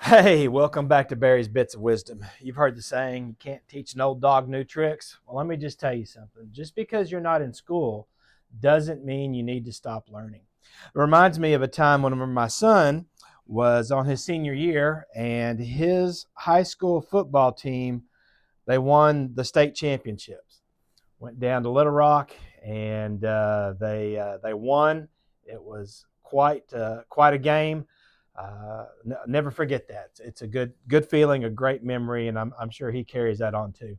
Hey, welcome back to Barry's Bits of Wisdom. You've heard the saying, you can't teach an old dog new tricks. Well, let me just tell you something. Just because you're not in school doesn't mean you need to stop learning. It reminds me of a time when my son was on his senior year and his high school football team, they won the state championships. Went down to Little Rock and they won. It was quite a game. Never forget that. It's a good feeling, a great memory, and I'm sure he carries that on too.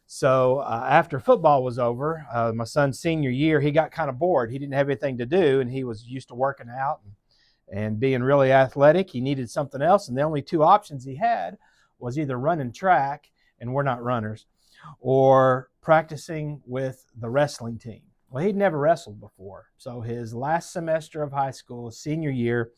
So after football was over, my son's senior year, he got kind of bored. He didn't have anything to do, and he was used to working out and being really athletic. He needed something else, and the only two options he had was either running track, and we're not runners, or practicing with the wrestling team. Well, he'd never wrestled before, so his last semester of high school, senior year,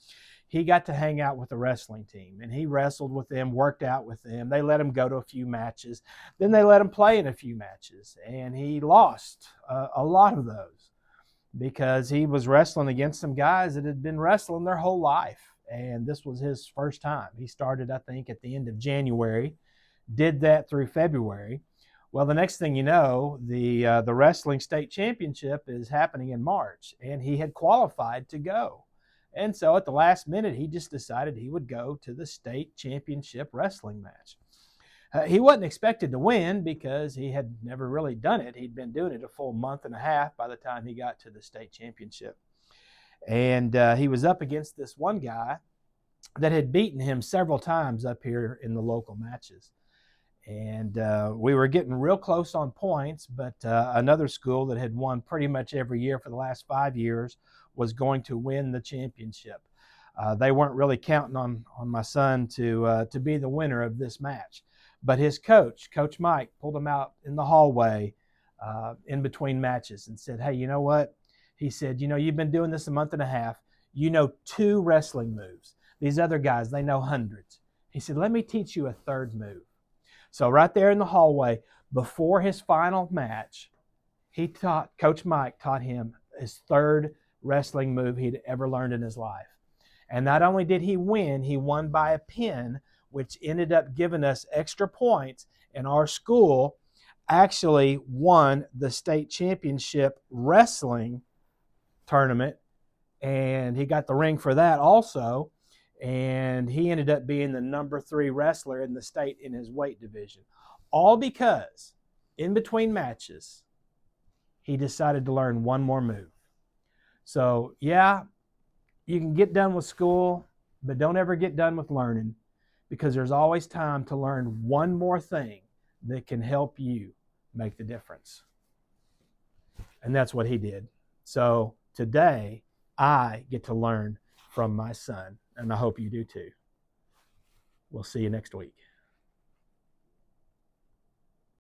he got to hang out with the wrestling team, and he wrestled with them, worked out with them. They let him go to a few matches. Then they let him play in a few matches, and he lost a lot of those because he was wrestling against some guys that had been wrestling their whole life, and this was his first time. He started, I think, at the end of January, did that through February. Well, the next thing you know, the wrestling state championship is happening in March, and he had qualified to go. And so at the last minute, he just decided he would go to the state championship wrestling match. He wasn't expected to win because he had never really done it. He'd been doing it a full month and a half by the time he got to the state championship. And he was up against this one guy that had beaten him several times up here in the local matches. And we were getting real close on points, but another school that had won pretty much every year for the last 5 years was going to win the championship. They weren't really counting on my son to be the winner of this match. But his coach, Coach Mike, pulled him out in the hallway in between matches and said, hey, you know what? He said, you know, you've been doing this a month and a half. You know 2 wrestling moves. These other guys, they know hundreds. He said, let me teach you a third move. So right there in the hallway, before his final match, Coach Mike taught him his third wrestling move he'd ever learned in his life. And not only did he won by a pin, which ended up giving us extra points, and our school actually won the state championship wrestling tournament, and he got the ring for that also. And he ended up being the number 3 wrestler in the state in his weight division. All because in between matches, he decided to learn one more move. So, yeah, you can get done with school, but don't ever get done with learning, because there's always time to learn one more thing that can help you make the difference. And that's what he did. So today, I get to learn from my son, and I hope you do too. We'll see you next week.